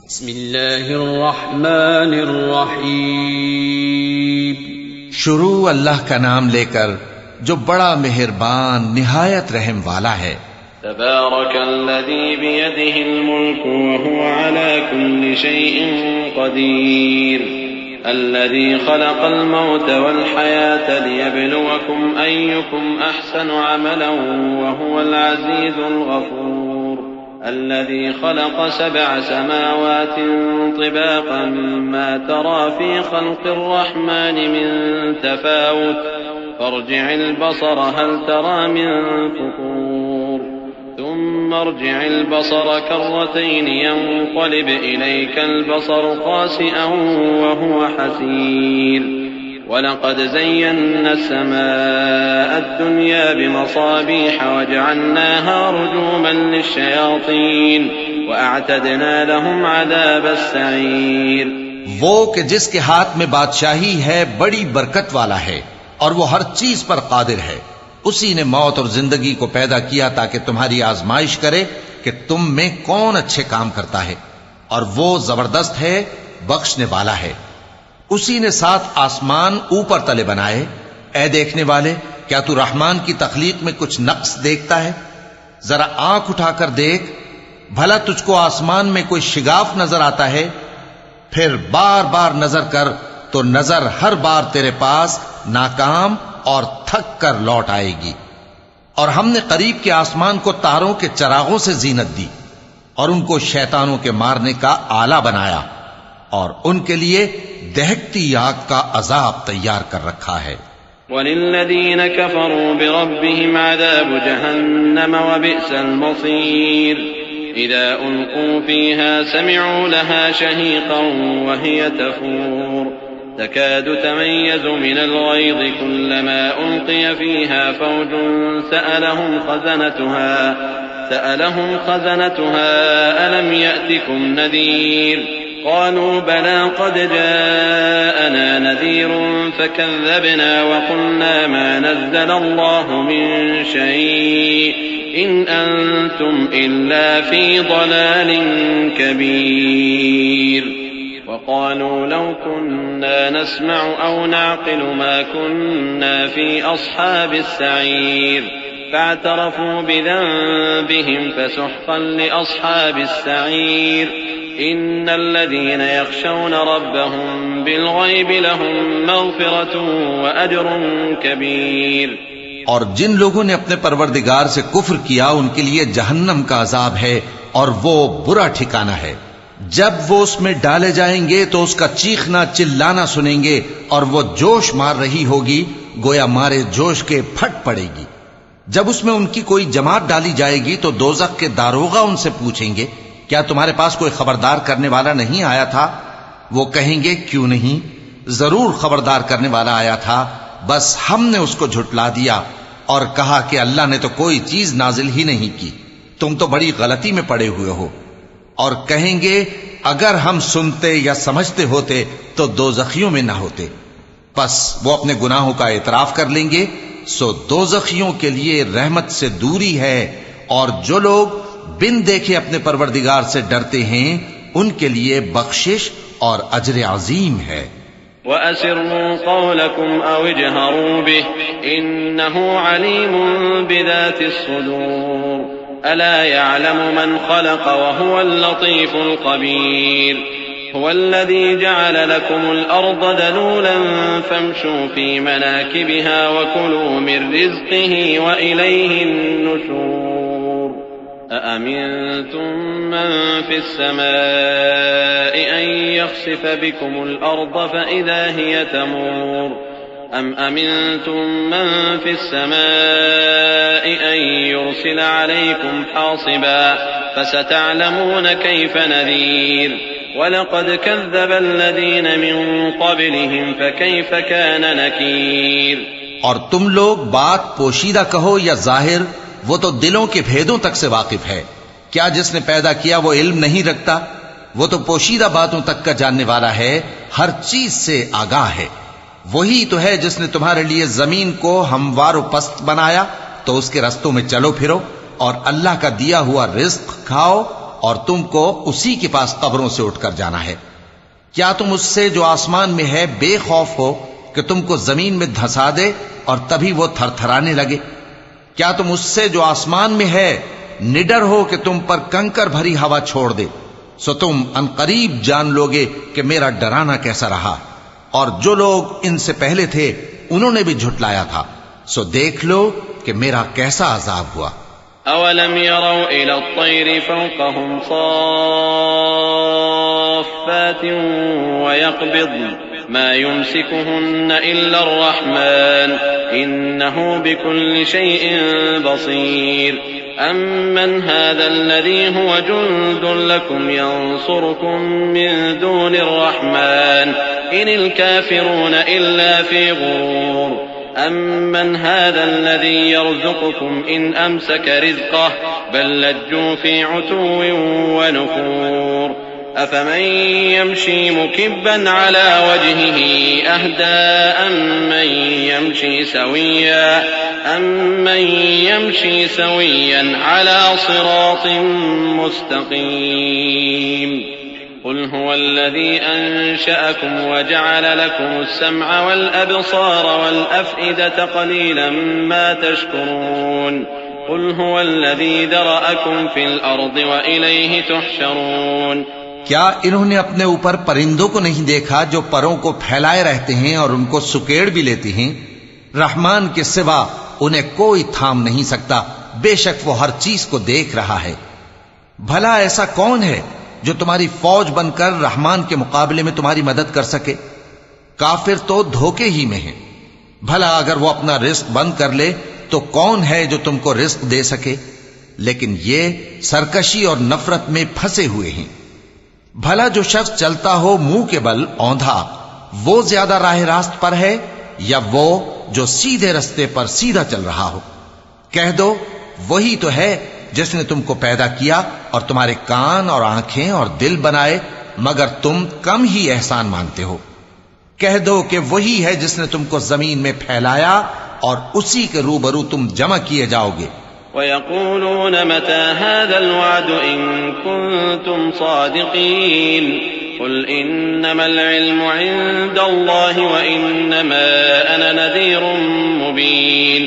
बिस्मिल्लाहिर्रहमानिर्रहीम। शुरू अल्लाह का नाम लेकर जो बड़ा मेहरबान निहायत रहम वाला है। तबारकल्लज़ी बियदिहिल मुल्कु व हुवा अला कुल्लि शैइन क़दीर। अल्लज़ी खलक़ल मौत वल हयात लियब्लुवकुम अय्युकुम अहसनु अमलन व हुवल अज़ीज़ुल गफूर। الذي خلق 7 سماوات طباقا ما ترى في خلق الرحمن من تفاوت فارجع البصر هل ترى من فطور ثم ارجع البصر كرتين ينقلب إليك البصر خاسئا وهو حسير ولقد زينا السماء الدنيا بمصابيح وجعلناها رجوما للشياطين وأعتدنا لهم عذاب السعير। वो कि जिसके हाथ में बादशाही है बड़ी बरकत वाला है और वो हर चीज पर कादिर है। उसी ने मौत और जिंदगी को पैदा किया ताकि तुम्हारी आजमाइश करे कि तुम में कौन अच्छे काम करता है, और वो जबरदस्त है, बख्शने वाला है। उसी ने 7 आसमान ऊपर तले बनाए। ऐ देखने वाले, क्या तू रहमान की तख्लीक में कुछ नक्स देखता है? जरा आंख उठाकर देख, भला तुझको आसमान में कोई शिगाफ नजर आता है? फिर बार बार नजर कर तो नजर हर बार तेरे पास नाकाम और थक कर लौट आएगी। और हमने करीब के आसमान को तारों के चरागों से जीनत दी और उनको शैतानों के मारने का आला बनाया, और उनके लिए दहकती आग का अजाब तैयार कर रखा है। वलिल्लज़ीन कफ़रू बिरब्बिहिम अज़ाबु जहन्नम व बि'सल मसीर। इज़ा उल्क़ू फ़ीहा समि'ू लहा शहीक़न व हिय तफ़ूर तकादु तमय्यज़ु मिनल ग़यज़ कुल्लमा उल्क़िय फ़ीहा फ़ौजुन सअलहुम ख़ज़नतुहा अलम यअतिकुम नज़ीर قالوا بلى قد جاءنا نذير فكذبنا وقلنا ما نزل الله من شيء إن أنتم إلا في ضلال كبير وقالوا لو كنا نسمع أو نعقل ما كنا في أصحاب السعير فاعترفوا بذنبهم فسحقا لأصحاب السعير إن الذين يخشون ربهم بالغيب لهم مغفرة وأجر كبيर। और जिन लोगों ने अपने परवरदिगार से कुफ्र किया उनके लिए जहन्नम का अजाब है और वो बुरा ठिकाना है। जब वो उसमें डाले जाएंगे तो उसका चीखना चिल्लाना सुनेंगे और वो जोश मार रही होगी गोया मारे जोश के फट पड़ेगी। जब उसमें उनकी कोई जमात डाली जाएगी तो दोज़ख के दारोगा उनसे पूछेंगे, क्या तुम्हारे पास कोई खबरदार करने वाला नहीं आया था? वो कहेंगे, क्यों नहीं, जरूर खबरदार करने वाला आया था, बस हमने उसको झुटला दिया और कहा कि अल्लाह ने तो कोई चीज नाजिल ही नहीं की, तुम तो बड़ी गलती में पड़े हुए हो। और कहेंगे, अगर हम सुनते या समझते होते तो दोज़खियों में ना होते। बस वो अपने गुनाहों का एतराफ कर लेंगे, सो दोज़खियों के लिए रहमत से दूरी है, और जो लोग बिन देखे अपने परवरदिगार से डरते हैं उनके लिए बख्शिश और अजर अजीम है। वअसिर्रू क़ौलकुम औ इजहरू बिह इन्नहु अलीमुन बिज़ातिस सुदूर अला यअलमु मन ख़लक़ व हुवल लतीफ़ुल ख़बीर हुवल्लज़ी जअल लकुमुल अर्ज़ दलूलन फम्शू फ़ी मनाकिबिहा व कुलू मिन रिज़्क़िही व इलैहिन नुशूर। أأمنتم من في السماء أن يخسف بكم الأرض فإذا هي تمور أم أمنتم من في السماء أن يرسل عليكم حاصبا فستعلمون كيف نذير ولقد كذب الذين من قبلهم فكيف كان نكير। और तुम लोग बात पोशीदा कहो या जाहिर, वो तो दिलों के भेदों तक से वाकिफ है। क्या जिसने पैदा किया वो इल्म नहीं रखता? वो तो पोशीदा बातों तक का जानने वाला है, हर चीज से आगाह है। वही तो है जिसने तुम्हारे लिए जमीन को हमवार पस्त बनाया, तो उसके रस्तों में चलो फिरो और अल्लाह का दिया हुआ रिज्क खाओ और तुमको उसी के पास कब्रों से उठकर जाना है। क्या तुम उससे जो आसमान में है बेखौफ हो कि तुमको जमीन में धंसा दे और तभी वो थरथराने लगे? क्या तुम उससे जो आसमान में है निडर हो कि तुम पर कंकर भरी हवा छोड़ दे? सो तुम अनकरीब जान लोगे कि मेरा डराना कैसा रहा। और जो लोग इनसे पहले थे उन्होंने भी झुटलाया था, सो देख लो कि मेरा कैसा अजाब हुआ। अवलम यरौ इला अत्तैरि फौक़हुम साफ़्फ़ातिन व यक़बिज़्न मा युमसिकुहुन्न इल्ला अर्रहमान इन्नहु बिकुल्लि शैइन बसीर अम्मन हाज़ल्लज़ी हुव जुंदुन लकुम यंसुरुकुम मिन दूनिर रहमान इनिल काफ़िरून इल्ला फ़ी गुरूर अम्मन हाज़ल्लज़ी यर्ज़ुक़ुकुम इन अमसक रिज़क़ह बल लज्जू फ़ी उतुव्विन व नुफ़ूर अफ़मन यमशी मुकिब्बन अला वजहिही अहदा अम्मन यमशी सविय्यन अला सिरातिन मुस्तक़ीम क़ुल हुवल्लज़ी अंशअकुम वजअल लकुमुस्समअ वल अबसार वल अफ़इदत क़लीलन मा तशकुरून क़ुल हुवल्लज़ी ज़रअकुम फ़िल अर्ज़ि व इलैहि तुहशरून। क्या इन्होंने अपने ऊपर परिंदों को नहीं देखा जो परों को फैलाए रहते हैं और उनको सुकेड़ भी लेती हैं? रहमान के सिवा उन्हें कोई थाम नहीं सकता, बेशक वो हर चीज को देख रहा है। भला ऐसा कौन है जो तुम्हारी फौज बनकर रहमान के मुकाबले में तुम्हारी मदद कर सके? काफिर तो धोखे ही में है। भला अगर वो अपना रिस्क बंद कर ले तो कौन है जो तुमको रिस्क दे सके? लेकिन ये सरकशी और नफरत में फंसे हुए हैं। भला जो शख्स चलता हो मुंह के बल औंधा, वो ज्यादा राह रास्त पर है या वो जो सीधे रास्ते पर सीधा चल रहा हो? कह दो वही तो है जिसने तुमको पैदा किया और तुम्हारे कान और आंखें और दिल बनाए, मगर तुम कम ही एहसान मानते हो। कह दो कि वही है जिसने तुमको जमीन में फैलाया और उसी के रूबरू तुम जमा किए जाओगे। वयक़ूलून मता हाज़ल वअद इन कुन्तुम सादिक़ीन क़ुल इन्नमल इल्मु इंदल्लाहि व इन्नमा अना नज़ीरुम मुबीन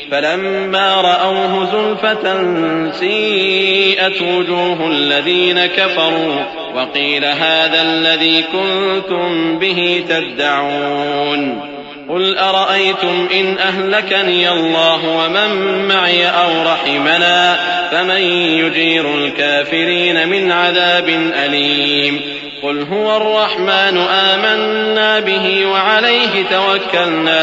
फलम्मा रअवहु ज़ुल्फ़तन सीअत वुजूहुल लज़ीन कफ़रू व क़ील हाज़ल लज़ी कुन्तुम बिही तद्दऊन क़ुल अरअयतुम इन अहलकनी अल्लाहु व मन मअय औ रहिमना फमन युजीरुल काफ़िरीन मिन अज़ाबिन अलीम क़ुल हुवर रहमानु आमन्ना बिही व अलैहि तवक्कलना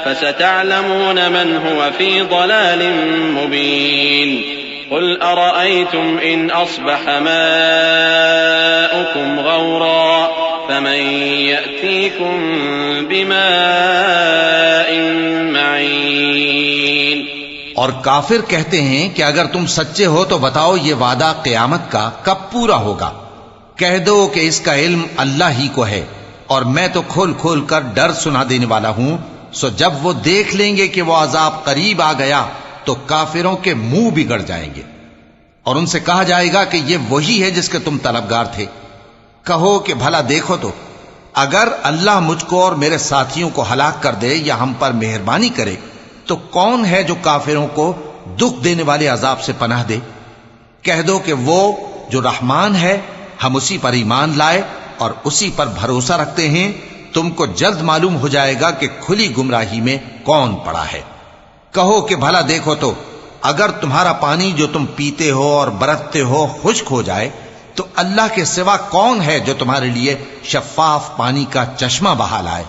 फसतअलमून मन हुव फ़ी ضलालिन मुबीन क़ुल अरअयतुम इन अस्बह माउकुम गौरा फमन यअतीकुम बिमाइन मईन। और काफिर कहते हैं कि अगर तुम सच्चे हो तो बताओ ये वादा क़यामत का कब पूरा होगा? कह दो कि इसका इल्म अल्लाह ही को है और मैं तो खोल खोल कर डर सुना देने वाला हूं। सो जब वो देख लेंगे कि वो अजाब करीब आ गया तो काफिरों के मुंह बिगड़ जाएंगे और उनसे कहा जाएगा कि ये वही है जिसके तुम तलबगार थे। कहो कि भला देखो तो, अगर अल्लाह मुझको और मेरे साथियों को हलाक कर दे या हम पर मेहरबानी करे तो कौन है जो काफिरों को दुख देने वाले अजाब से पनाह दे? कह दो कि वो जो रहमान है हम उसी पर ईमान लाए और उसी पर भरोसा रखते हैं। तुमको जल्द मालूम हो जाएगा कि खुली गुमराही में कौन पड़ा है। कहो कि भला देखो तो, अगर तुम्हारा पानी जो तुम पीते हो और बरतते हो खुश्क हो जाए तो अल्लाह के सिवा कौन है जो तुम्हारे लिए शफाफ पानी का चश्मा बहा लाए?